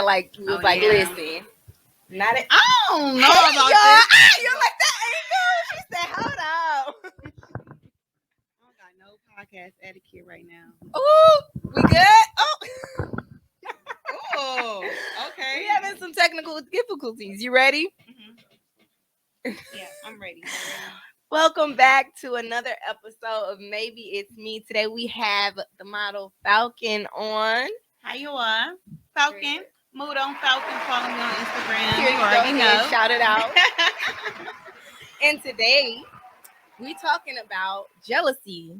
like we was listen. Not it. I don't know about this. You're like that ain't no. She said, hold on. I don't got no podcast etiquette right now. Ooh, we good? Oh, okay. We having some technical difficulties. You ready? Mm-hmm. Yeah, I'm ready. Welcome back to another episode of Maybe It's Me. Today we have the model Falcon on. How you are? Falcon. Mood on Falcon. Follow me on Instagram. Here you already know. Shout it out. And today we talking about jealousy.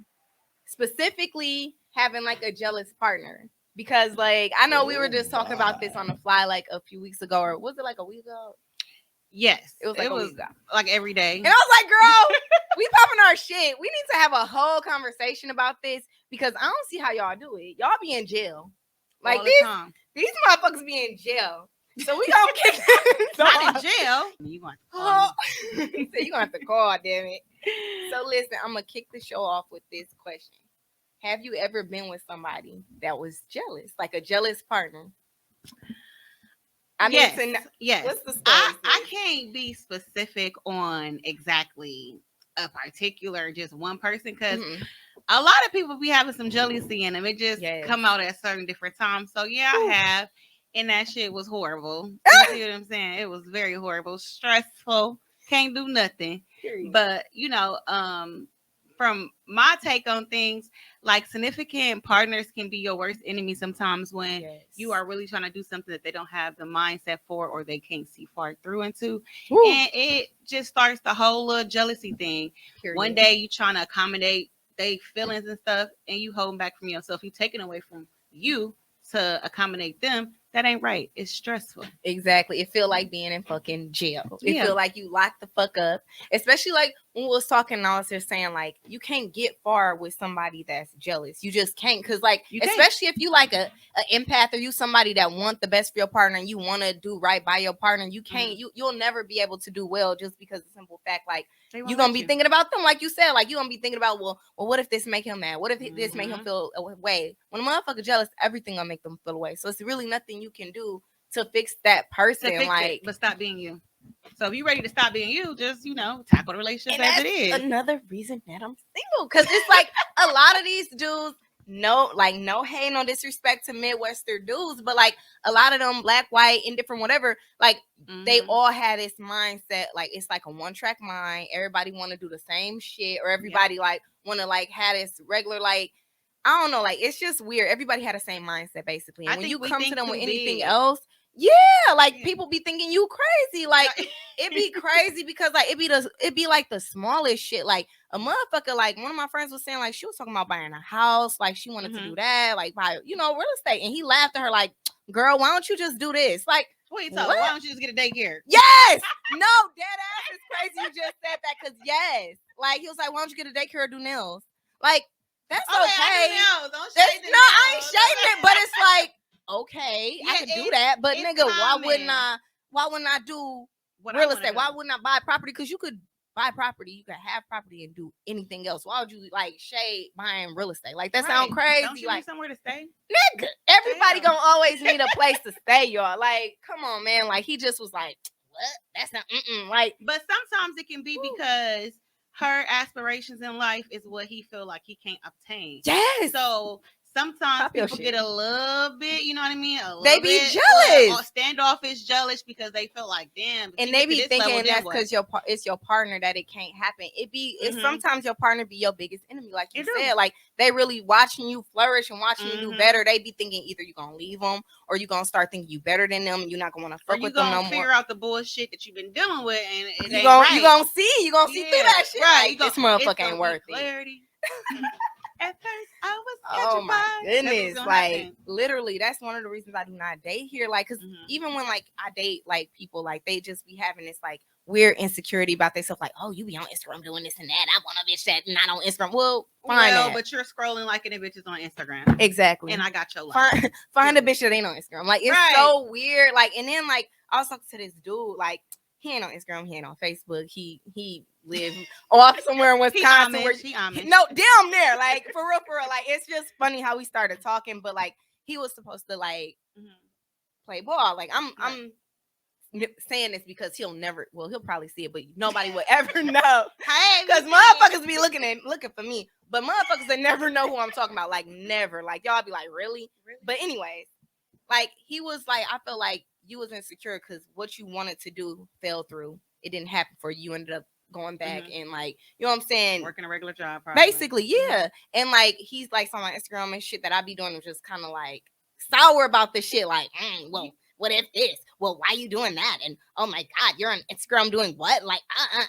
Specifically having like a jealous partner. Because like I know we were just talking about this on the fly like a few weeks ago, or was it like a week ago? Yes, it was like a week ago. Like every day. And I was like, girl, we popping our shit. We need to have a whole conversation about this because I don't see how y'all do it. Y'all be in jail. Like these motherfuckers be in jail. So we gonna kick not in jail. You want you gonna have to call, damn it. So listen, I'm gonna kick the show off with this question. Have you ever been with somebody that was jealous, like a jealous partner? Yes. What's the story? I can't be specific on exactly a particular just one person because a lot of people be having some jealousy in them. It just come out at certain different times. So yeah, I have, and that shit was horrible. You see what I'm saying? It was very horrible, stressful. Can't do nothing. Period. But from my take on things, like significant partners can be your worst enemy sometimes when you are really trying to do something that they don't have the mindset for or they can't see far through into. Woo. And it just starts the whole little jealousy thing. Period. One day you trying to accommodate their feelings and stuff and you holding back from yourself. You taking away from you to accommodate them. That ain't right. It's stressful. Exactly. It feel like being in fucking jail. It feel like you locked the fuck up. Especially like when we was talking and I was just saying like you can't get far with somebody that's jealous. You just can't because like especially if you like a empath or you somebody that want the best for your partner and you want to do right by your partner, you can't you'll never be able to do well just because of the simple fact like you're gonna be thinking about them like you said, like you're gonna be thinking about well what if this make him mad? What if this make him feel away? When a motherfucker jealous, everything gonna make them feel away. So it's really nothing you can do to fix that person, but stop being you. So if you're ready to stop being you, just tackle the relationship as it is. Another reason that I'm single, because it's like a lot of these dudes, no hate, no disrespect to Midwestern dudes, but like a lot of them, black, white, indifferent, whatever, like they all had this mindset, like it's like a one-track mind. Everybody want to do the same shit, or everybody like want to like have this regular like. I don't know, like it's just weird. Everybody had the same mindset basically. And when you come to them with anything else, people be thinking you crazy. Like it be crazy because like it be like the smallest shit. Like a motherfucker, like one of my friends was saying, like she was talking about buying a house, like she wanted to do that, like buy, real estate. And he laughed at her like, girl, why don't you just do this? Like, why don't you just get a daycare? Yes, no, dead ass is crazy. You just said that because like he was like, why don't you get a daycare or do nails? Like. That's okay. I ain't shading it, but it's like, okay, I can do that. But nigga, why wouldn't I do real estate? Why wouldn't I buy property? Because you could buy property, you could have property and do anything else. Why would you like shade buying real estate? Like that sounds crazy. Don't you like need somewhere to stay? Nigga, everybody gonna always need a place to stay, y'all. Like, come on, man. Like he just was like, what? That's not like. But sometimes it can be because her aspirations in life is what he feel like he can't obtain. Yes. So sometimes people get a little bit, you know what I mean? They be jealous. Standoffish, jealous because they feel like, damn. And they be thinking that's because it's your partner that it can't happen. It's sometimes your partner be your biggest enemy, like you said. Like they really watching you flourish and watching you do better. They be thinking either you're gonna leave them or you're gonna start thinking you better than them. And you're not gonna want to fuck with them no more. You gonna figure out the bullshit that you've been dealing with, and you gonna see through that shit. Right? Like, this motherfucker ain't worth it. At first, I was oh my goodness, like literally, that's one of the reasons I do not date here. Like, because even when like I date like people, like they just be having this like weird insecurity about themselves. Like, oh, you be on Instagram doing this and that. I want a bitch that not on Instagram. Well, but you're scrolling like any bitches on Instagram. Exactly. And I got your life. Find a bitch that ain't on Instagram. Like it's so weird. Like, and then like I was talking to this dude. Like he ain't on Instagram. He ain't on Facebook. He live off somewhere in Wisconsin. No, damn near. Like for real. Like it's just funny how we started talking. But like he was supposed to like play ball. Like I'm saying this because he'll probably see it, but nobody will ever know. Because motherfuckers be looking for me, but motherfuckers that never know who I'm talking about. Like never. Like y'all be like, really? But anyways, like he was like, I feel like you was insecure because what you wanted to do fell through. It didn't happen for you. You ended up going back and like, you know what I'm saying? Working a regular job, probably. Basically, yeah. And like he's like on my Instagram and shit that I be doing is just kind of like sour about this shit. Like, well, what if this? Well, why you doing that? And oh my God, you're on Instagram doing what? Like,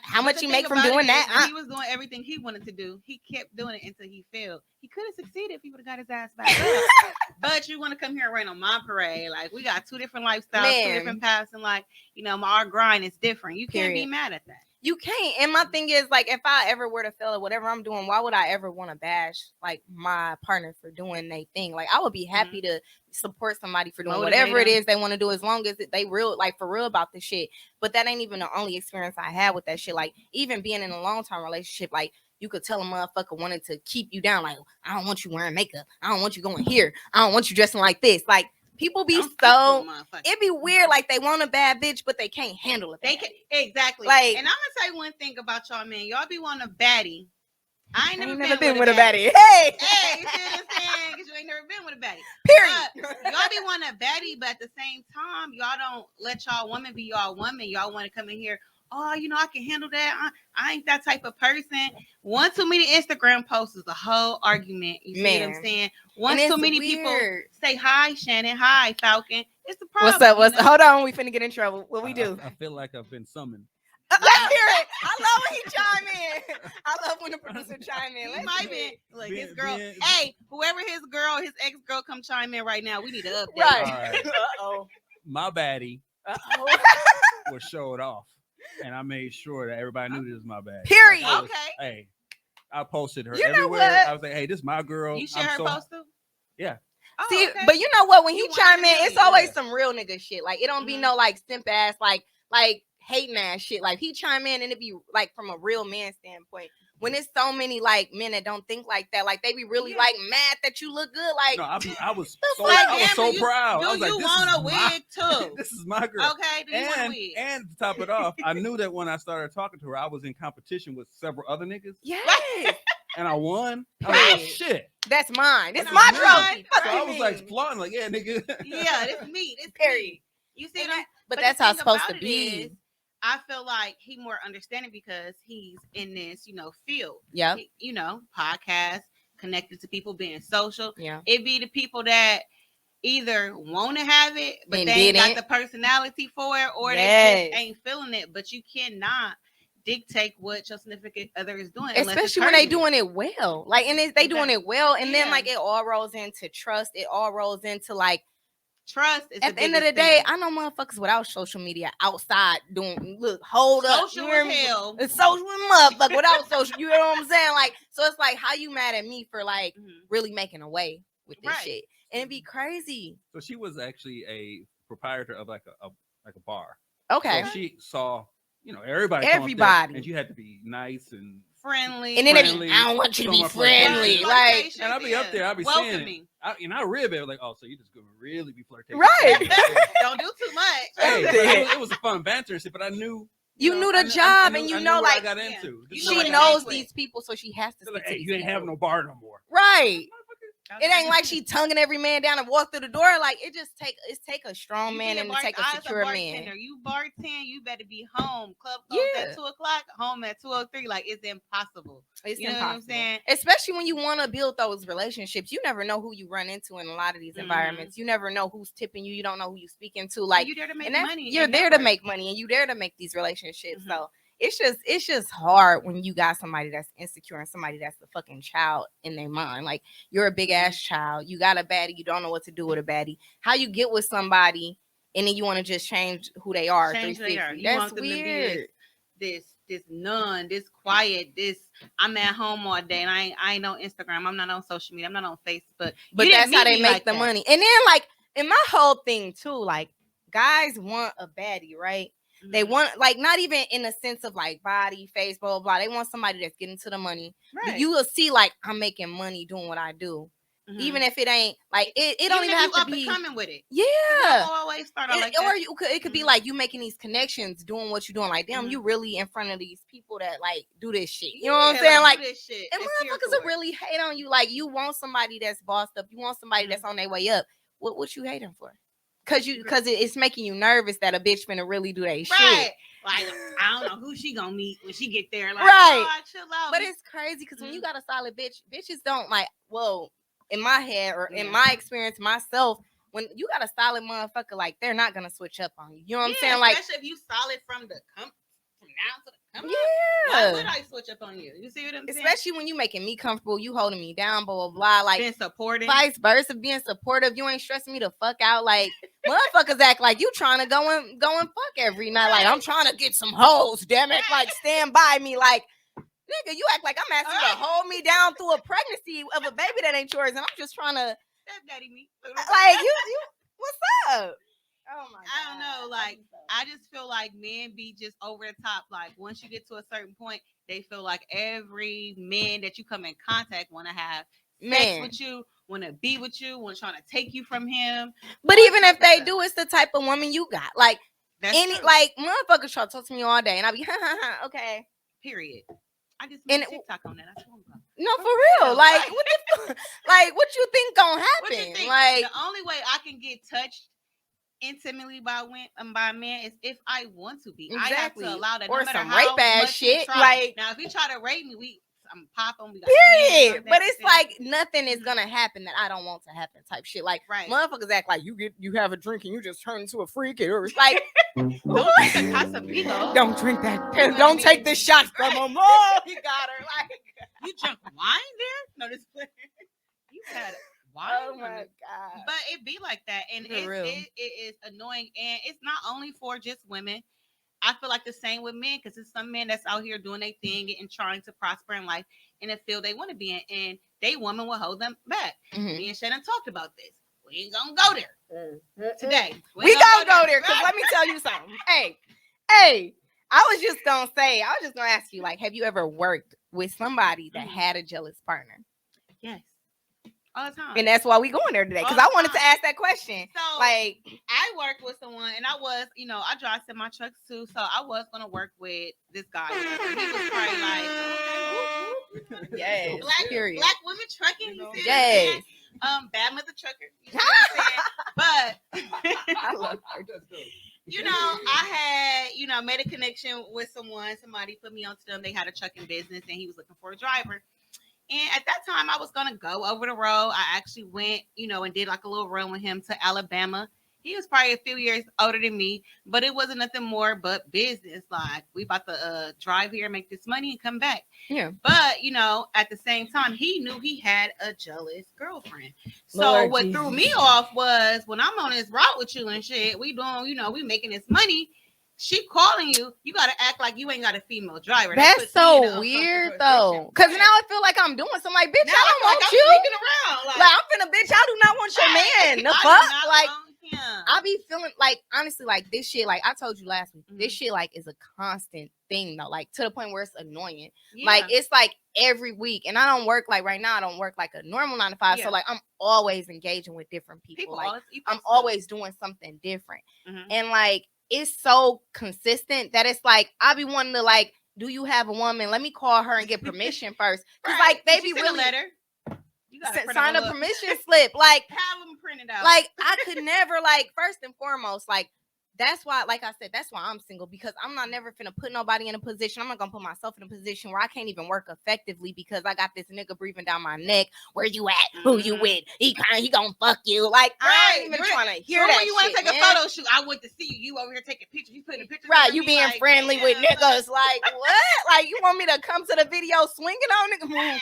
how much you make from doing that? He was doing everything he wanted to do. He kept doing it until he failed. He could have succeeded if he would have got his ass back up. But you want to come here and rain on my parade? Like, we got two different lifestyles, two different paths, and like, you know, our grind is different. You can't be mad at that. You can't. And my thing is, like, if I ever were to fail at whatever I'm doing, why would I ever want to bash like my partner for doing their thing? Like, I would be happy to support somebody for doing whatever it is they want to do, as long as they real, like, for real about this shit. But that ain't even the only experience I had with that shit. Like, even being in a long-term relationship, like, you could tell a motherfucker wanted to keep you down. Like, I don't want you wearing makeup. I don't want you going here. I don't want you dressing like this. Like, people be it be weird, like they want a bad bitch, but they can't handle it. They can exactly. Like, and I'm gonna tell you one thing about y'all, man. Y'all be wanting a baddie. I ain't never been with a baddie. Hey, you see what I'm saying? Because you ain't never been with a baddie. Period. But y'all be wanting a baddie, but at the same time, y'all don't let y'all women be y'all woman. Y'all want to come in here. Oh, you know, I can handle that. I ain't that type of person. One too many Instagram posts is a whole argument. You see what I'm saying? One too many people say, hi, Shannon. Hi, Falcon. It's the problem. What's up? Hold on. We finna get in trouble. What we do? I feel like I've been summoned. Let's hear it. I love when he chime in. I love when the producer chime in. He might be. Look, his girl. Hey, whoever his ex-girl come chime in right now. We need to update. Right. Uh-oh. My baddie was showed off. And I made sure that everybody knew this was my bad. Period. Okay. Hey, I posted her everywhere. I was like, hey, this is my girl. You share her post too? Yeah. Oh, see, okay. but you know what? When he chime in, it's always some real nigga shit. Like, it don't be no like simp ass, like hating ass shit. Like, he chime in and it be like from a real man standpoint. When it's so many like men that don't think like that, like they be really like mad that you look good. Like, no, I was so proud. I was like, you want a wig too? This is my girl. Okay, do you want a wig? And to top it off, I knew that when I started talking to her, I was in competition with several other niggas. Yes. And I won. I was like, shit. That's mine. This is my trophy. So I was like flaunting, like, yeah, nigga. Yeah, this me. This period. You see that? But that's how it's supposed to be. I feel like he more understanding because he's in this, you know, field. Yeah. You know, podcast, connected to people, being social. Yeah. It be the people that either want to have it, but and they ain't got the personality for it, or they just ain't feeling it. But you cannot dictate what your significant other is doing, especially when they doing it well. Like, and they doing it well, and then like it all rolls into trust. It all rolls into like trust. At the end of the day, I know motherfuckers without social media outside doing hold up. Social as hell. It's social motherfucker without social. You know what I'm saying? Like, so it's like, how you mad at me for like really making a way with this shit? And it'd be crazy. So she was actually a proprietor of like a bar. Okay. So she saw, you know, everybody, and you had to be nice and friendly. And then they be, I don't want you to be friendly. Like, and I'll be up there, I'll be saying it. I rib it like, oh, so you just gonna really be flirting. Right. Don't do too much. Hey, it was a fun banter and shit, but I knew you knew the job, and you know, like, I got into. She knows these people, so she has to. So like, hey, you ain't have no bar no more. Right. It ain't like she tonguing every man down and walk through the door. Like, it just take a strong man and take a secure man. You bartend, you better be home. Club close at 2:00, home at 2:03. Like, it's impossible. It's impossible. Know what I'm saying? Especially when you want to build those relationships. You never know who you run into in a lot of these environments. You never know who's tipping you. You don't know who you're speaking to. Like, you're there to make money. You're there to make money, and you're there to make these relationships. So it's just hard when you got somebody that's insecure and somebody that's the fucking child in their mind. Like, you're a big ass child. You got a baddie. You don't know what to do with a baddie. How you get with somebody and then you want to just change who they are? Change 360. That's want them weird. To be this nun, this quiet, this I'm at home all day and I ain't on Instagram. I'm not on social media. I'm not on Facebook. But that's how they make the money. And then, like, in my whole thing too, like, guys want a baddie, right? They want, like, not even in a sense of like body, face, blah, blah, blah. They want somebody that's getting to the money. Right. You will see, like, I'm making money doing what I do. Even if it ain't like it don't even have to be coming with it. Yeah, don't always start out like that. Or it could be like you making these connections, doing what you're doing. Like, damn, you really in front of these people that like do this shit. You know what I'm saying? Like, this shit. And motherfuckers will really hate on you. Like, you want somebody that's bossed up. You want somebody that's on their way up. What you hating for? Because it's making you nervous that a bitch finna really do that shit. Like, I don't know who she gonna meet when she get there. Like, chill out. But it's crazy because when you got a solid bitch, bitches don't like. Well, in my head or in my experience, myself, when you got a solid motherfucker, like they're not gonna switch up on you. You know what I'm saying? Like, especially if you solid from now to the come up. Why would I switch up on you? You see what I'm saying? Especially when you making me comfortable, you holding me down, blah blah blah. Like being supportive, vice versa, being supportive. You ain't stressing me the fuck out. Like motherfuckers act like you trying to go and fuck every night. Like I'm trying to get some hoes. Damn it! Like stand by me. Like nigga, you act like I'm asking you to hold me down through a pregnancy of a baby that ain't yours, and I'm just trying to daddy me. Like you. What's up? Oh my God. I don't know. Like, I just feel like men be just over the top. Like, once you get to a certain point, they feel like every man that you come in contact want to have sex with you, want to be with you, want trying to take you from him. But even if they do, it's the type of woman you got. Like, that's any true. Like motherfuckers try to talk to me all day, and I be okay. Period. I just made TikTok on that. I told him. No, for real. Like, what the like, what you think gonna happen? What you think? Like, the only way I can get touched intimately by men is if I want to be. Exactly. I have to allow that. Or no matter some how rape ass much shit. Like, now if he try to rape me, I'm popping. Period. But it's like nothing is gonna happen that I don't want to happen. Type shit. Like motherfuckers act like you have a drink and you just turn into a freak. Or it's like don't drink a Casapino. Don't drink that. Don't take this shot from him. Oh, he got her. Like you drunk wine there? No, this you had wine. Oh my God. But it be like that, and it is annoying, and it's not only for just women. I feel like the same with men, because there's some men that's out here doing their thing and trying to prosper in life in a field they want to be in, and they woman will hold them back. Me and Shannon talked about this. We ain't gonna go there today. We gonna go there because let me tell you something. Hey, I was just gonna ask you, like, have you ever worked with somebody that had a jealous partner? Yes. All the time. And that's why we going there today, because I wanted to ask that question. So, like, I worked with someone, and I was, I drive semi trucks too, so I was gonna work with this guy. He was probably like, yes, black women trucking. You see yes, bad mother trucker. You know what I'm saying? But I love her. I had, made a connection with somebody put me onto them. They had a trucking business, and he was looking for a driver. And at that time, I was going to go over the road. I actually went, and did like a little run with him to Alabama. He was probably a few years older than me, but it wasn't nothing more but business. Like, we about to drive here, make this money, and come back. Yeah. But, at the same time, he knew he had a jealous girlfriend. So Lord what Jesus. threw me off was when I'm on this route with you and shit, we doing, we making this money. She calling you, you gotta act like you ain't got a female driver. That's so weird though. Cause now I feel like I'm doing something. Like, bitch, now I don't want you. Around. Like I'm finna, bitch, I do not want your man. The fuck? Like, I be feeling like, honestly, like this shit, like I told you last week, this shit like is a constant thing though. Like to the point where it's annoying. Yeah. Like it's like every week. And I don't work like right now, I don't work like a normal 9 to 5. Yeah. So like I'm always engaging with different people. Like I'm always doing something different. And like it's so consistent that it's like I be wanting to like, do you have a woman? Let me call her and get permission first. Cause like they be really letter. You sign a permission slip. Like have them printed out. Like I could never, like, first and foremost, like that's why, like I said, that's why I'm single, because I'm not never finna put nobody in a position. I'm not gonna put myself in a position where I can't even work effectively because I got this nigga breathing down my neck. Where you at? Who you with? He gonna fuck you. Like I ain't even trying to hear that. When you want to take a photo shoot, I went to see you. You over here taking pictures. You putting pictures. Right, you being like, friendly with niggas. Like what? Like you want me to come to the video swinging on niggas?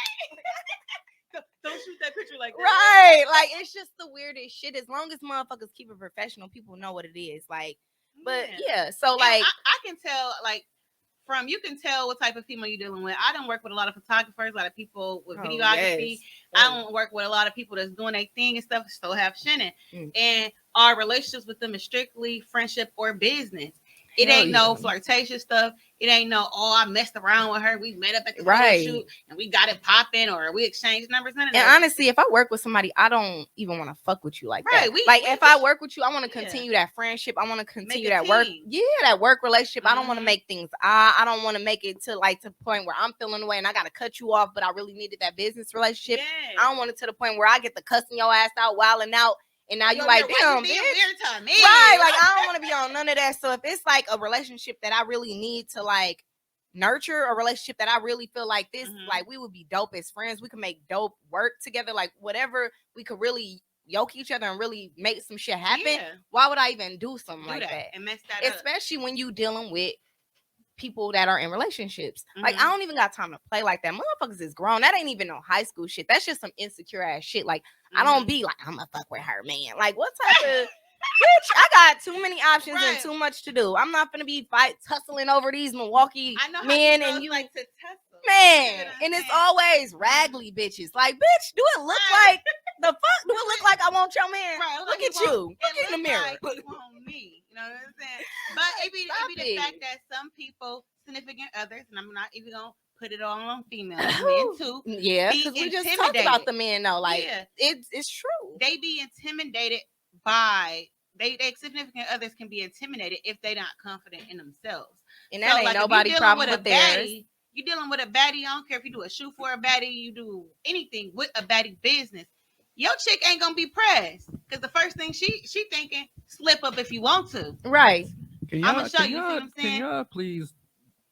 Don't shoot that picture like that. Right. Like, it's just the weirdest shit. As long as motherfuckers keep it professional, people know what it is. Like, but yeah. So, like, I can tell, like, you can tell what type of female you're dealing with. I don't work with a lot of photographers, a lot of people with videography. Yes. I don't work with a lot of people that's doing their thing and stuff. Still have Shannon. And our relationships with them is strictly friendship or business. It ain't no flirtatious stuff. It ain't no, I messed around with her. We met up at the photo shoot and we got it popping, or we exchanged numbers. None of that. And honestly, if I work with somebody, I don't even want to fuck with you like that. If I work with you, I want to continue that friendship. I want to continue that work. Yeah, that work relationship. I don't want to make things. I don't want to make it to the point where I'm feeling away and I got to cut you off, but I really needed that business relationship. I don't want it to the point where I get to cussing your ass out, wilding out. And now you like, damn, bitch. Right, like I don't want to be on none of that. So if it's like a relationship that I really need to like nurture, a relationship that I really feel like this, like we would be dope as friends. We could make dope work together, like whatever. We could really yoke each other and really make some shit happen. Yeah. Why would I even do something like that? And mess that especially up. When you dealing with people that are in relationships. Like I don't even got time to play like that. Motherfuckers is grown. That ain't even no high school shit. That's just some insecure ass shit. Like I don't be like, I'm gonna fuck with her, man. Like what type of bitch? I got too many options and too much to do. I'm not gonna be tussling over these Milwaukee men and you like to tussle. Man, and it's always raggedy bitches. Like, bitch, do it look like the fuck? Do it look like I want your man? Right, look at you. Look in the mirror. Like you want me. You know what I'm saying? But it be the fact that some people, significant others, and I'm not even gonna put it all on females, men too. Yeah, because we just talked about the men though. Like, it's true. They be intimidated by significant others can be intimidated if they're not confident in themselves. And that ain't nobody problem with theirs. You're dealing with a baddie. I don't care if you do a shoot for a baddie, you do anything with a baddie business. Your chick ain't gonna be pressed because the first thing she thinking, slip up if you want to. Right. I'm gonna show you. See what I'm saying? Can y'all please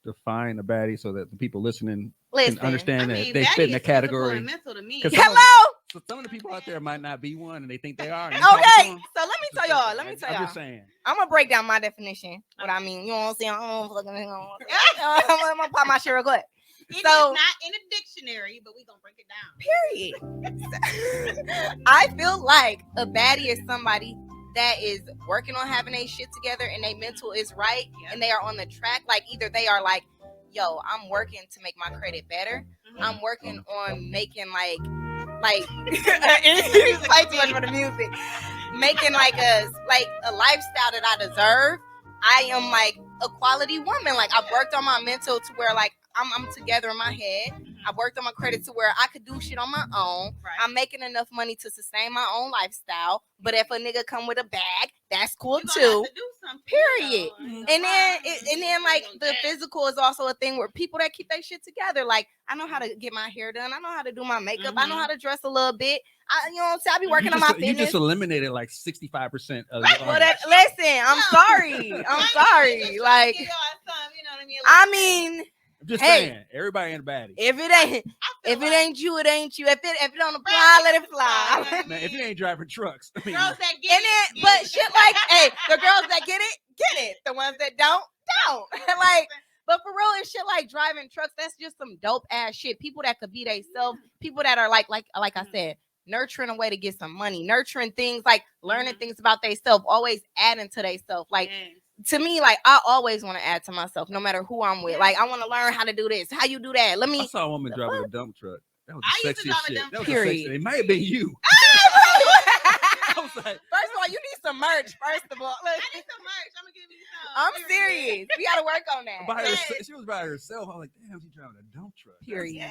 define a baddie so that the people listening can understand that they fit in the category? Mental to me. Hello. So some of the people out there might not be one, and they think they are. Okay, so let me tell y'all. I'm just saying. I'm gonna break down my definition. What I mean, you know what I'm saying? I'm gonna pop my shit real quick. It's not in a dictionary, but we gonna break it down. Period. I feel like a baddie is somebody that is working on having their shit together and their mental is right and they are on the track. Like either they are like, yo, I'm working to make my credit better. I'm working on making like it's like too much for the music. Making like a lifestyle that I deserve. I am like a quality woman. Like I've worked on my mental to where like I'm together in my head. I've worked on my credit to where I could do shit on my own. Right. I'm making enough money to sustain my own lifestyle. But if a nigga come with a bag, that's cool too. Period. And then like the physical is also a thing where people that keep their shit together. Like I know how to get my hair done. I know how to do my makeup. I know how to dress a little bit. You know what I'm saying? I be working on my fitness. You just eliminated like 65% of listen, I'm sorry. I'm sorry. Like, I mean, I'm just saying, everybody ain't a baddie. If it ain't you, it ain't you. If it don't apply, let it fly. Man, if you ain't driving trucks, I mean, girls that get it, but shit like, hey, the girls that get it. The ones that don't. Like, but for real, it's shit like driving trucks. That's just some dope ass shit. People that could be themselves. People that are like I said, nurturing a way to get some money, nurturing things like learning things about themselves, always adding to themselves. Like. To me, like I always want to add to myself, no matter who I'm with. Like I want to learn how to do this, how you do that. I saw a woman driving a dump truck. That was the sexiest shit. That was the sexiest. It might have been you. I was like, first of all, you need some merch. First of all, I need some merch. I'm gonna give you some. I'm serious. We got to work on that. She was by herself. I was like, damn, she's driving a dump truck. Period.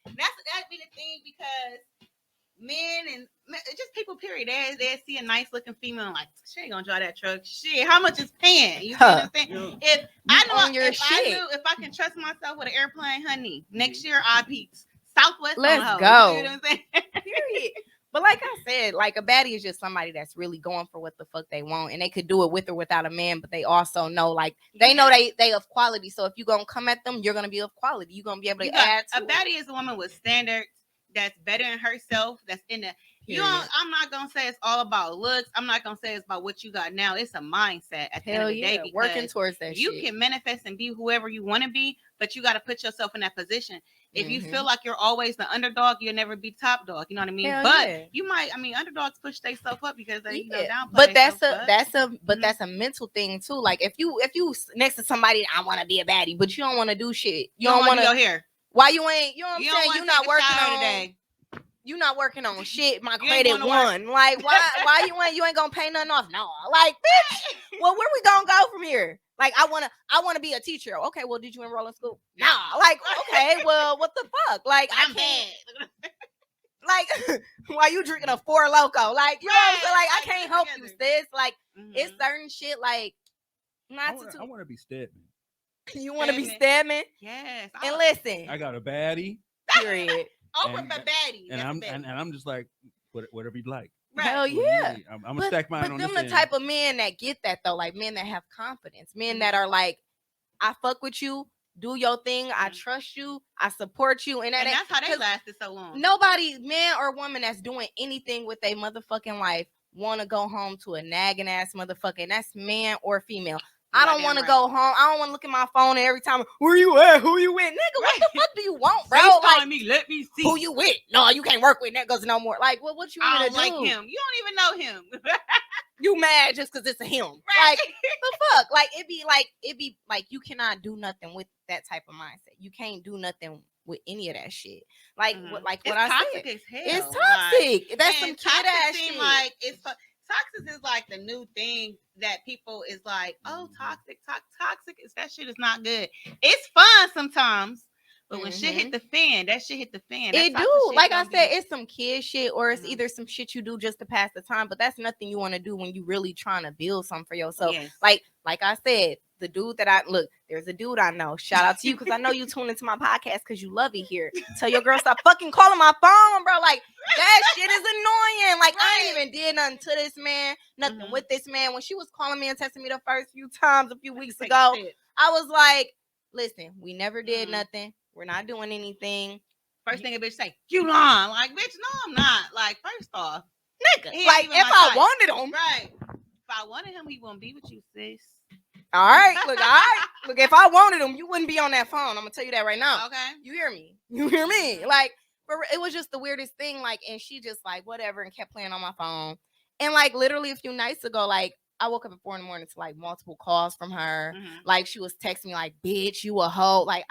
That'd be the thing because. Men and just people, period. They see a nice looking female like she ain't gonna drive that truck. Shit, how much is paying? You know what I'm saying? Yeah. If I can trust myself with an airplane, honey, next year I'll be Southwest. Let's go. You know what I'm saying? Period. But like I said, like a baddie is just somebody that's really going for what the fuck they want, and they could do it with or without a man. But they also know, like they know they of quality. So if you're gonna come at them, you're gonna be of quality. You're gonna be able to add. A baddie is a woman with standards. That's better in herself. That's in the. I'm not gonna say it's all about looks. I'm not gonna say it's about what you got now. It's a mindset at the end of the day. Working towards that. You can manifest and be whoever you want to be, but you got to put yourself in that position. If you feel like you're always the underdog, you'll never be top dog. You know what I mean? You might. I mean, underdogs push themselves up because they downplay. But that's a mental thing too. Like if you next to somebody, I want to be a baddie, but you don't want to do shit. You don't want to go here. Why you ain't? You know what I'm saying? You're not working on today. You not working on shit. My You ain't credit going to won. Like, why you ain't gonna pay nothing off? No, like, bitch. Well, where we gonna go from here? Like, I wanna be a teacher. Okay, well, did you enroll in school? Nah. Like, okay, well, what the fuck? Like, I'm I bad. can't. Like, why you drinking a Four Loko? Like, you know what I'm saying? Like, I can't help you, sis. Like, it's certain shit. Like, I want to be Stedman. You want to be Stedman? Yes. And listen, I got a baddie. Period. Over my baddie. And I'm just like, whatever you'd like. Right. Hell yeah. I'm gonna stack mine on this. But this them the type of men that get that though, like men that have confidence, men that are like, I fuck with you, do your thing, I trust you, I support you, and that's how they lasted so long. Nobody, man or woman that's doing anything with their motherfucking life, want to go home to a nagging ass motherfucking. That's man or female. I don't want to go home. I don't want to look at my phone every time. Where you at? Who you with? Nigga, what the fuck do you want, bro? Like me, let me see. Who you with? No, you can't work with niggas no more. Like, what you want to do? Like him. You don't even know him. You mad just because it's a him. Right. Like, the fuck? Like, it be like you cannot do nothing with that type of mindset. You can't do nothing with any of that shit. Like, what I said. As hell. It's toxic. Like, that's some kid ass shit. Like, toxic is like the new thing that people is like, oh, toxic. That shit is not good. It's fun sometimes, but when shit hit the fan, that shit hit the fan. It do. Like I said, it's some kid shit, or it's either some shit you do just to pass the time. But that's nothing you want to do when you really trying to build something for yourself. Yes. Like I said, the dude that there's a dude I know. Shout out to you because I know you tune into my podcast because you love it here. Tell your girl stop fucking calling my phone, bro. Like that shit is annoying. Like I ain't even did nothing to this man, nothing with this man. When she was calling me and texting me the first few times a few weeks ago, I was like, listen, we never did nothing. We're not doing anything. First thing a bitch say, you lying. Like, bitch, no, I'm not. Like, first off, nigga, like if I wanted him, right? If I wanted him, he won't be with you, sis. All right, look. If I wanted him, you wouldn't be on that phone. I'm gonna tell you that right now. Okay, you hear me? Like, it was just the weirdest thing. Like, and she just like whatever and kept playing on my phone. And like literally a few nights ago, like I woke up at 4 a.m. to like multiple calls from her. Like she was texting me like, "Bitch, you a hoe." Like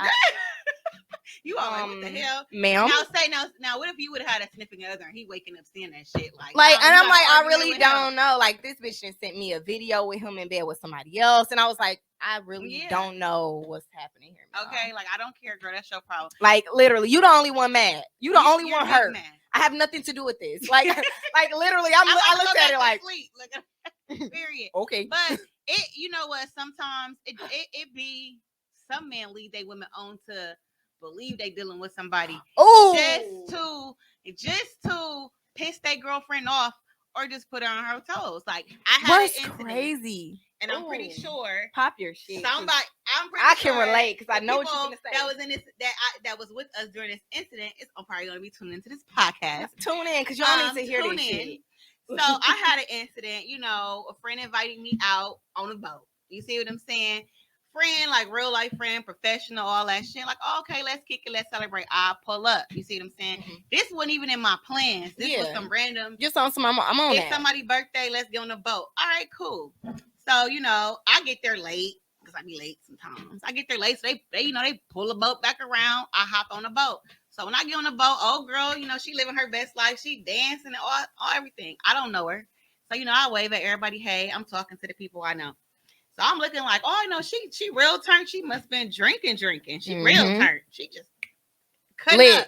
you all like, what the hell, ma'am? Now, what if you would have had a significant other and he waking up seeing that shit? Like, and I'm like, I really don't know. Like, this bitch just sent me a video with him in bed with somebody else, and I was like, I really don't know what's happening here. Ma'am. Okay, like I don't care, girl. That's your problem. Like literally, you the only one mad. You the only one hurt. Mad. I have nothing to do with this. Like, literally, I looked at it like, period. Okay, but you know what? Sometimes it be some men lead they women on to believe they dealing with somebody just to piss their girlfriend off or just put her on her toes. Like I had what's crazy, and I'm pretty sure pop your shit. I can relate because I know what you're gonna say. That was in this that was with us during this incident. I'm probably gonna be tuning into this podcast. Tune in because y'all need to hear this shit. So I had an incident. You know, a friend invited me out on a boat. You see what I'm saying? Friend, like real life friend, professional, all that shit. Like, okay, let's kick it, let's celebrate. I'll pull up. You see what I'm saying? This wasn't even in my plans. This was some random. Just on some. I'm on it's somebody's birthday. Let's get on the boat. All right, cool. So you know, I get there late because I be late sometimes. I get there late, so they pull the boat back around. I hop on the boat. So when I get on the boat, old girl, you know, she living her best life. She dancing and all everything. I don't know her, so you know, I wave at everybody. Hey, I'm talking to the people I know. So I'm looking like, oh, no, she real turned. She must have been drinking. She real turned. She just cut up.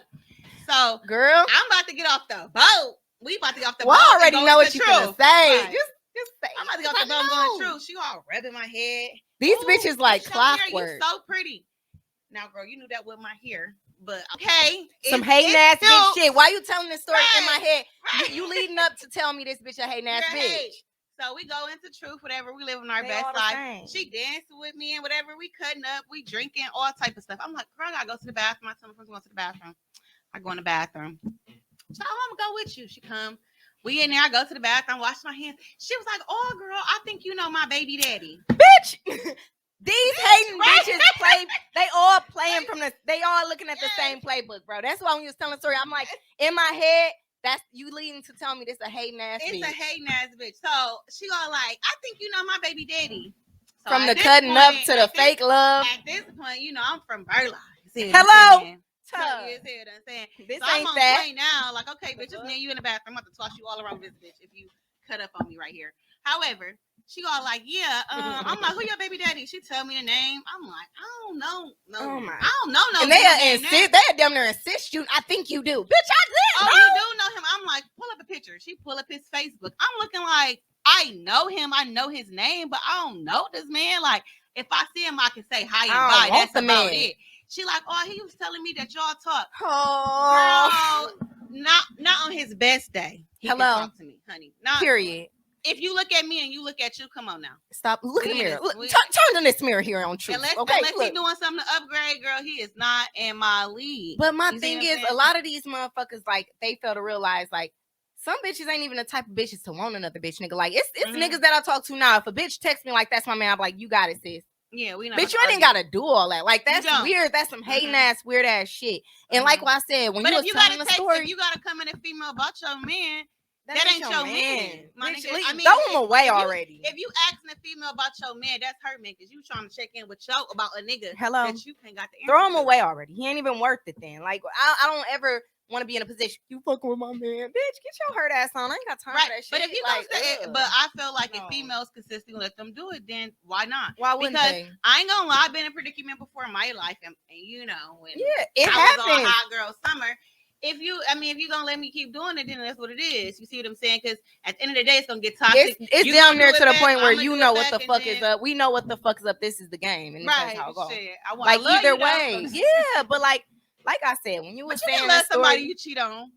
So, girl, I'm about to get off the boat. We about to get off the boat. I already know what you're gonna say. Right. Just say. I'm about to get off the boat and going through. She all rubbing my head. These bitches like clockwork. You're so pretty. Now, girl, you knew that with my hair. But okay, some hating ass bitch shit. Why you telling this story in my head? Right. You leading up to tell me this bitch a hating ass bitch. So we go into truth, whatever. We live in our best life. She dancing with me and whatever. We cutting up, we drinking, all type of stuff. I'm like, girl, I gotta go to the bathroom. I tell my friends to go to the bathroom. I go in the bathroom. So I'm gonna go with you. She come. We in there. I go to the bathroom, wash my hands. She was like, oh, girl, I think you know my baby daddy. Bitch. These hating bitches play. They all playing from the. They all looking at the same playbook, bro. That's why when you was telling the story, I'm like, in my head. That's you leading to tell me this a hating ass bitch. It's a hating ass bitch. So she all like, I think you know my baby daddy. So from the cutting up to the fake love. At this point, you know, I'm from Burla. Hello. Funny as hell, done saying. This So I'm ain't on that. point now. Like, okay, bitch, it's me and you in the bathroom. I'm about to toss you all around this bitch if you cut up on me right here. However, she all like, yeah, I'm like, who your baby daddy? She tell me the name. I'm like, I don't know. Oh my. I don't know no. And they insist. They damn near insist you. I think you do, bitch. I did. Oh, bro. you do know him? I'm like, pull up a picture. She pull up his Facebook. I'm looking like, I know him. I know his name, but I don't know this man. Like, if I see him, I can say hi and bye. That's about it. She like, oh, he was telling me that y'all talk. Oh, girl, not on his best day. He can talk to me, honey. Not period. If you look at me and you look at you, come on now. Stop. Look in the mirror. Turn in this mirror here on Truth. Unless he's doing something to upgrade, girl, he is not in my league. But my thing is, a lot of these motherfuckers, like, they fail to realize, like, some bitches ain't even the type of bitches to want another bitch, nigga. Like, it's niggas that I talk to now. If a bitch texts me like, that's my man, I'm like, you got it, sis. Yeah, we know. Bitch, you ain't gotta do all that. Like, that's weird. That's some hating ass, weird ass shit. And like what I said, when you telling the story, if you gotta come in a female about your man. That ain't your man. Bitch, I mean, throw him away already. If you asking a female about your man, that's her man, because you trying to check in with about a nigga. Hello. That you can't got the throw him away already. He ain't even worth it then. Like, I don't ever want to be in a position, you fucking with my man. Bitch, get your hurt ass on. I ain't got time for that shit. But if you like, but I feel like if females consistently let them do it, then why not? Why wouldn't they? I ain't gonna lie, I've been in a predicament before in my life, and you know, when it happens. Was on hot girl summer. If you're gonna let me keep doing it, then that's what it is. You see what I'm saying? Because at the end of the day, it's gonna get toxic. It's down there to the point where you know what the fuck is up. We know what the fuck is up. This is the game, and that's how it goes. Like either way, yeah. But like I said, when you were saying that story, somebody you cheat on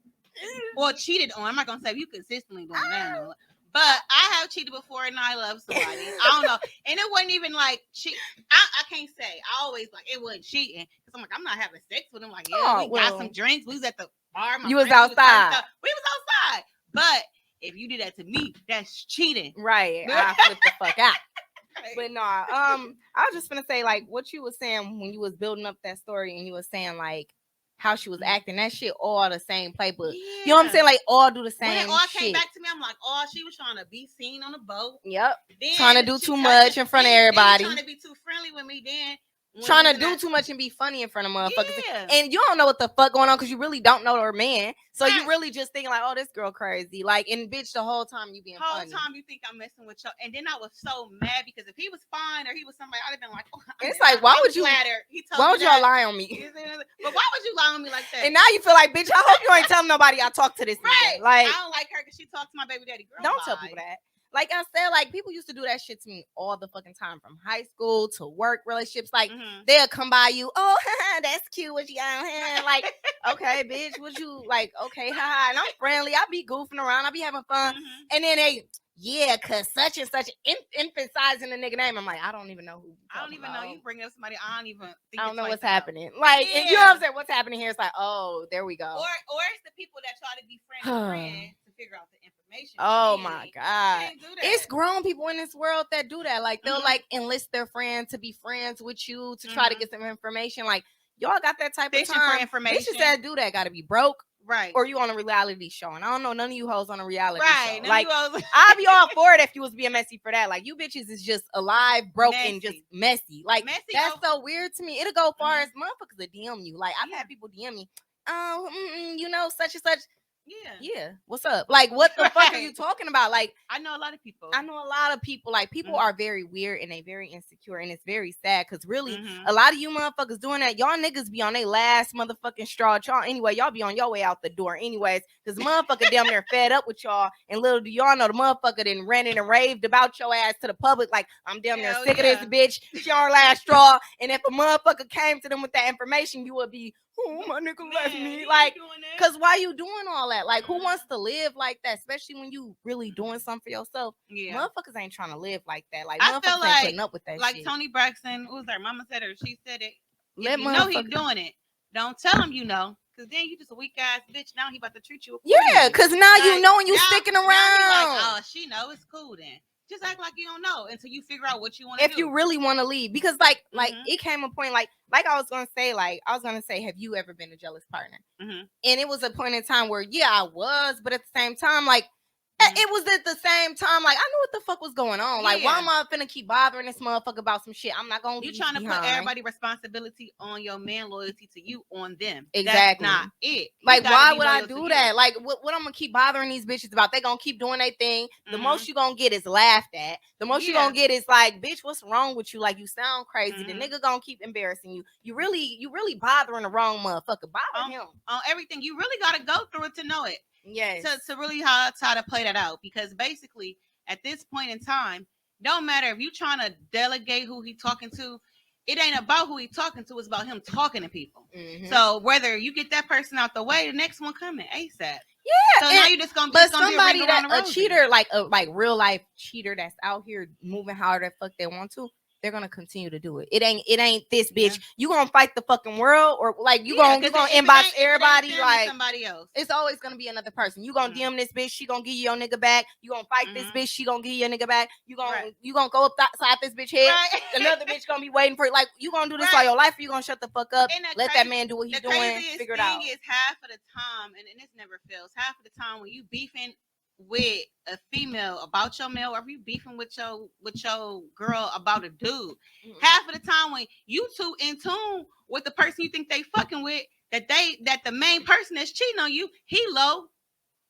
or cheated on, I'm not gonna say you consistently doing that. But I have cheated before and I love somebody. I don't know. And it wasn't even like cheat. I can't say. I always like it wasn't cheating. Because I'm like, I'm not having sex with him. Like, yeah, we got some drinks. We was at the bar. You was outside. We was outside. But if you did that to me, that's cheating. Right. I flip the fuck out. But no, I was just gonna say, like, what you was saying when you was building up that story and you was saying like how she was acting, that shit all the same playbook. Yeah. You know what I'm saying? Like all do the same shit. When it all came back to me, I'm like, oh, she was trying to be seen on the boat. Yep. Then trying to do too much in front of everybody. Trying to be too friendly with me. Then trying to do too much and be funny in front of motherfuckers. Yeah. And you don't know what the fuck going on because you really don't know her man. So you really just thinking like, oh, this girl crazy. Like, and bitch, the whole time you being funny. The whole time you think I'm messing with you. And then I was so mad because if he was fine or he was somebody, I'd have been like, oh, it's like, why would y'all lie on me? But why would you lie on me like that? And now you feel like, bitch, I hope you ain't telling nobody I talk to this nigga. Like, I don't like her because she talked to my baby daddy. Girl, don't tell people that. Like I said, like people used to do that shit to me all the fucking time, from high school to work relationships. Like they'll come by you, oh, that's cute, what you got here? Like, okay, bitch, what you like? Okay, hi, and I'm friendly. I be goofing around, I be having fun, and then they, yeah, cause such and such, emphasizing the nigga name. I'm like, I don't even know who. I don't even know. You bring up somebody. I don't know what's happening. Like, and you know what I'm saying? What's happening here? It's like, oh, there we go. Or it's the people that try to be friends to figure out the information. Oh my God. It's grown people in this world that do that. Like they'll like enlist their friend to be friends with you to try to get some information. Like y'all got that type of time. For information. Bitches that do that gotta be broke. Right. Or you on a reality show. And I don't know none of you hoes on a reality show. Like I'd be all for it if you was being messy for that. Like you bitches is just alive, broke, and just messy. Like that's so weird to me. It'll go far as motherfuckers that DM you. Like I've had people DM me, you know, such and such. Yeah. What's up? Like, what the fuck are you talking about? Like, I know a lot of people. Like, people are very weird and they very insecure, and it's very sad because really, a lot of you motherfuckers doing that, y'all niggas be on their last motherfucking straw. Y'all be on your way out the door, anyways, because motherfucker damn near fed up with y'all, and little do y'all know the motherfucker then ranted and raved about your ass to the public. Like, I'm damn near sick of this bitch. She on her last straw, and if a motherfucker came to them with that information, you would be, oh, my nigga left me. Like, because why you doing all that? Like, who wants to live like that? Especially when you really doing something for yourself. Yeah. Motherfuckers ain't trying to live like that. Like, I feel motherfuckers ain't putting up with that like shit. Tony Braxton, what was her mama said her? She said it. If you know he doing it, don't tell him you know. Because then you just a weak ass bitch. Now he about to treat you accordingly. Yeah, because now like, you know and you sticking around. Like, oh, she know it's cool then. Just act like you don't know until you figure out what you want to do. If you really want to leave. Because like it came a point like I was gonna say, have you ever been a jealous partner? And it was a point in time where I was, but at the same time, like It was at the same time, like I knew what the fuck was going on. Like, why am I finna keep bothering this motherfucker about some shit? I'm not gonna. You trying to put everybody responsibility on your man, loyalty to you on them. Exactly. That's not it. Like, why would I do that? Like, what I'm gonna keep bothering these bitches about? They gonna keep doing their thing. The most you gonna get is laughed at. The most you gonna get is like, bitch, what's wrong with you? Like, you sound crazy. The nigga gonna keep embarrassing you. You really bothering the wrong motherfucker. Bother him on everything. You really gotta go through it to know it. Yes. To really how to play that out, because basically at this point in time, don't matter if you trying to delegate who he talking to, it ain't about who he talking to, it's about him talking to people. So whether you get that person out the way, the next one coming ASAP. Yeah. So now you just gonna somebody that a cheater, like a real life cheater that's out here moving however the fuck they want to, they're gonna continue to do it. It ain't this bitch. You gonna fight the fucking world, or like you gonna inbox everybody like somebody else. It's always gonna be another person. You gonna DM this bitch, she gonna give you your nigga back. You gonna fight this bitch, she gonna give you your nigga back. You gonna go upside this bitch head. Another bitch gonna be waiting for it. Like, you gonna do this all your life, or you gonna shut the fuck up, let that man do what he's doing, figure it out. Is half of the time, and this never fails. Half of the time when you beefing with a female about your male, or if you beefing with your girl about a dude, half of the time when you two in tune with the person you think they fucking with, that the main person that's cheating on you, he low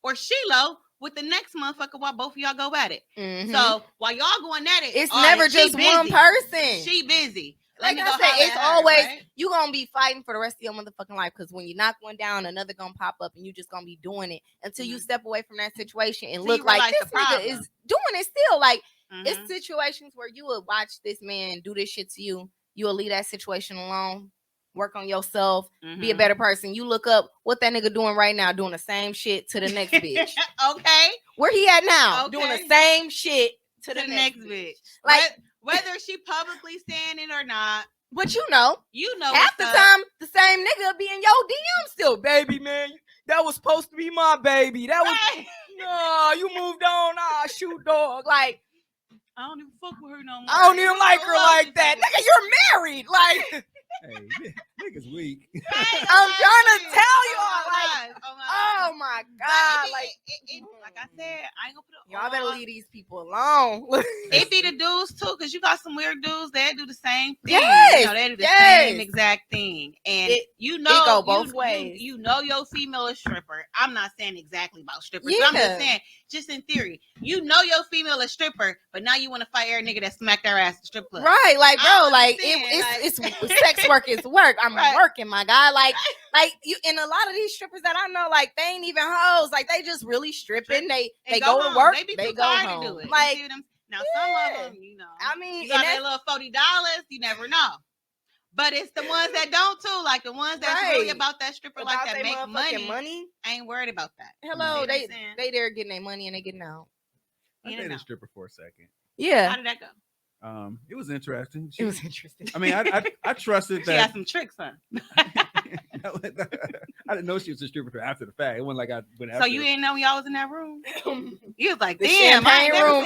or she low with the next motherfucker while both of y'all go at it. So while y'all going at it, it's never just one person. She busy. Like I said, it's always you gonna be fighting for the rest of your motherfucking life, because when you knock one down, another gonna pop up, and you just gonna be doing it until you step away from that situation and look like this nigga is doing it still. Like, it's situations where you will watch this man do this shit to you. You will leave that situation alone, work on yourself, be a better person. You look up what that nigga doing right now, doing the same shit to the next bitch. Okay, where he at now? Doing the same shit to the next bitch. Like, whether she publicly saying it or not, but you know half the time the same nigga be in your DM still, baby man. That was supposed to be my baby. That was no, you moved on. Shoot dog. Like, I don't even fuck with her no more. I don't even like her like that. Nigga, you're married. Like, hey, nigga's weak. I'm trying to tell y'all, like, oh my god, like I said, I ain't gonna put it. Y'all better leave these people alone. It be the dudes too, because you got some weird dudes that do the same thing. Yes, they do the same exact thing, and it go both ways. You know your female is stripper. I'm not saying exactly about strippers. But I'm just saying, just in theory, you know your female is stripper, but now you want to fight every nigga that smacked their ass in strip club. Right, like, bro, like it's sex work is work. I'm working, my guy. Like you, and a lot of these strippers that I know, like, they ain't even hoes. Like, they just really stripping. They go to work. They go home. To do it. Like, now some of them, I mean, you got that little $40. You never know. But it's the ones that don't too, like the ones that's really about that stripper, about like that make money. I ain't worried about that. Hello, they there getting their money and they getting out. I dated a stripper for a second. Yeah. How did that go? It was interesting. It was interesting. I mean, I trusted that. She had some tricks, huh? I didn't know she was a stripper after the fact. It wasn't like I went after. So you didn't know y'all was in that room? You was like, the damn, I ain't room.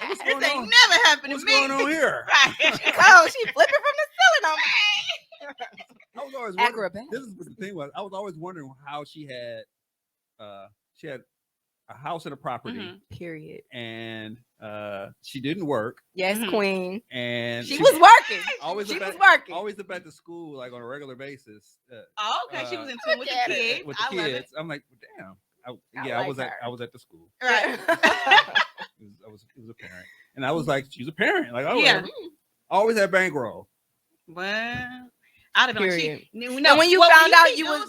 This ain't never happened to me. What's going on here? Oh, she flipping from the ceiling on me. I was always wondering. This is what the thing was. I was always wondering how she had a house and a property. Period. And she didn't work. Yes, queen. And she was working. Always she was working. Always up at the school, like on a regular basis. Okay, she was in tune with the kids. With the kids, I'm like, damn. I was at the school. Right. it was a parent, and I was like, she's a parent. Like, always had bankroll. Well, I'd have been. And when you found out you was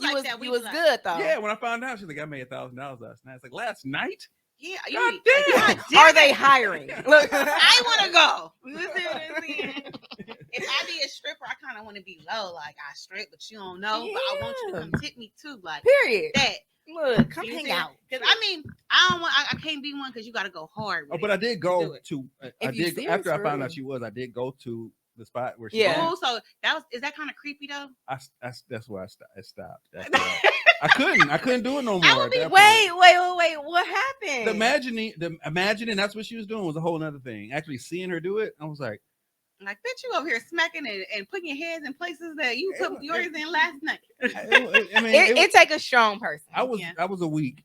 good though. Yeah, when I found out, she's like, I made $1,000 last night. It's like, last night. Yeah, God damn. Are they hiring? Look, I want to go. If I be a stripper, I kind of want to be low. Like, I strip, but you don't know. But I want you to come tip me too. Like, period. That. Look, come hang out. Because I mean, I can't be one because you got to go hard. But I did go to. After I found out she was. I did go to the spot where she. Yeah. So is that kind of creepy though? That's where I stopped. I couldn't do it no more. Wait. What happened? The imagining that's what she was doing was a whole nother thing. Actually seeing her do it, I was like, bitch, you over here smacking it and putting your hands in places that you put yours in last night. It take a strong person. I was a weak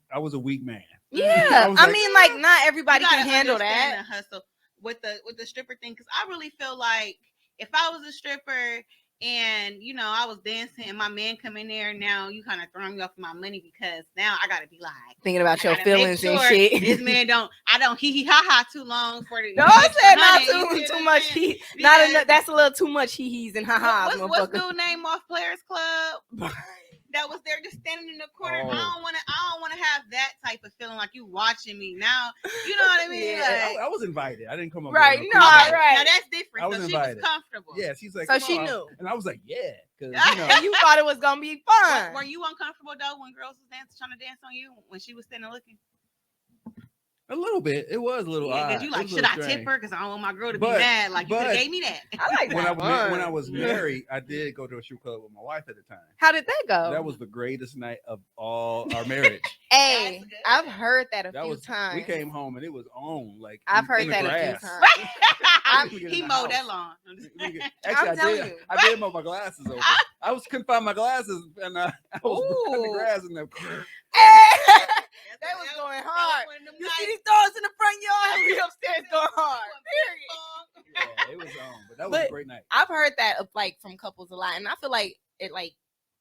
man. Yeah, was I like, mean, like not everybody You can gotta handle understand that. the hustle with the stripper thing, because I really feel like if I was a stripper and I was dancing and my man come in there, now you kind of throwing me off my money, because now I gotta be like Thinking about I your gotta make feelings and sure shit. this man I don't hee hee ha ha too long for the Don't extra say not honey, you see too what I'm much saying? he. Not Because enough. That's a little too much hee hees and ha ha's, what's motherfucker. dude name off Players Club that was there just standing in the corner? Oh. I don't wanna have that type of feeling like you watching me now. You know what I mean? Yeah. Like, I was invited. I didn't come up Right, there. no, okay, right. now that's different. I was So invited. she was comfortable. Yeah, she's like, So "Come she on." knew. And I was like, yeah, because And you thought it was gonna be fun. Were you uncomfortable though when girls was trying to dance on you when she was standing looking? a little bit. It was a little Yeah, odd. because you like, should I tip her? Because I don't want my girl to be But- mad. Like, you could but- have gave me that. I like When that. when I fun. was married, I did go to a strip club with my wife at the time. How did that go? That was the greatest night of all our marriage. Hey, That's good. I've heard that a That few was times. we came home and it was on like I've in heard the that a few grass. times. We get in He the mowed that house. lawn. Actually, I'm telling you. I did mow my glasses over. I couldn't find my glasses, and I was cutting the Ooh. grass in the. Hey, that was going That hard. was one of them You nights. see these dogs in the front yard? We upstairs going hard. Period. Yeah, it was on, but that was But- a great night. I've heard that of like from couples a lot, and I feel like it. Like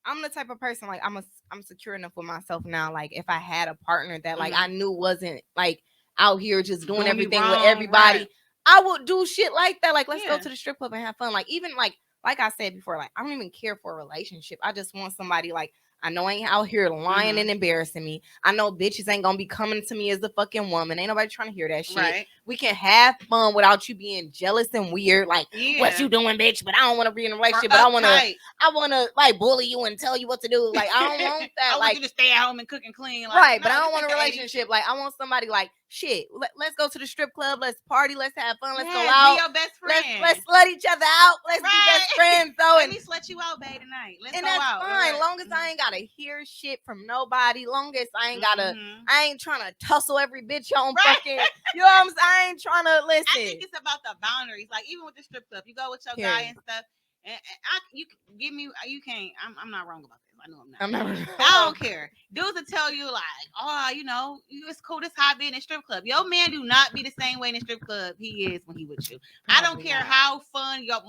I'm the type of person like I'm secure enough with myself now. Like if I had a partner that like I knew wasn't like out here just doing Doing me everything wrong, with everybody, right. I would do shit like that. Like let's go Yeah. to the strip club and have fun. Like even like I said before, like I don't even care for a relationship. I just want somebody like. I know I ain't out here lying and embarrassing me. I know bitches ain't gonna be coming to me as the fucking woman. Ain't nobody trying to hear that shit. Right. We can have fun without you being jealous and weird. Like, Yeah. what you doing, bitch? But I don't want to be in a Or relationship. But uptight. I wanna like bully you and tell you what to do. Like, I don't want that. I want Like, you to stay at home and cook and clean. Like, right? But no, I don't this want a ain't the 80s. relationship. Like, I want somebody like shit. Let's go to the strip club. Let's party. Let's have fun. Let's go Yes, out. Be your best friend. Let's slut each other out. Let's be best Right. friends though. Let And me slut you out, babe, tonight. Let's and go that's out. fine. Right. Long as I ain't gotta hear shit from nobody. Long as I ain't gotta. Mhm. I ain't trying to tussle every bitch on Right. fucking. You know what I'm saying? I ain't trying to listen. I think it's about the boundaries. Like even with the strip club, you go with your guy Period. and stuff, and you give me. You can't. I'm not wrong about this. I know I'm not. I'm never. I don't care. Dudes will tell you like, oh, it's cool. This how I be in a strip club. Your man do not be the same way in a strip club he is when he with you. I don't Probably care not. how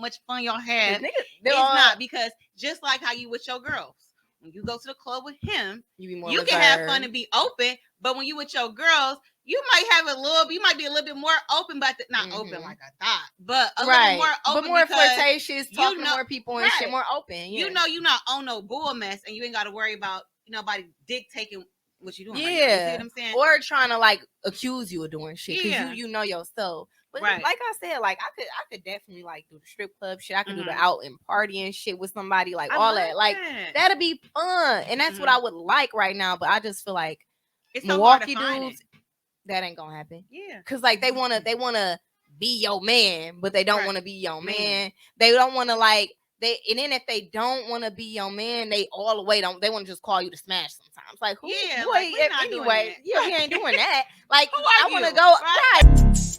much fun y'all have. Niggas, It's not, because just like how you with your girls, when you go to the club with him, You be more. you can have fun and be open. But when you with your girls, you might be a little bit more open, but not open like I thought, but a little more open, but more because flirtatious, talking to more people and shit, right. more open. Yeah. you know you're not on no bull mess, and you ain't got to worry about nobody dictating what you doing. Yeah. Right now. You see what I'm saying? Or trying to like accuse you of doing shit because Yeah. you know yourself. But Right. like I said, like I could definitely like do the strip club shit. I could do the Mhm. out and party and shit with somebody, like I all love that. Like that. that'd be fun, and that's what I would like right now. But I just feel like It's so hard to Milwaukee find dudes, it. that ain't gonna happen. Yeah. Cause like they wanna be your man, but they don't Right. want to be your Man. man. They don't want to like and then if they don't want to be your man, they all the way they want to just call you to smash sometimes. Like who? Yeah, Boy, like, we're not doing anyway, that. yeah, we ain't doing that. Like Who I are want to you? go Right. right.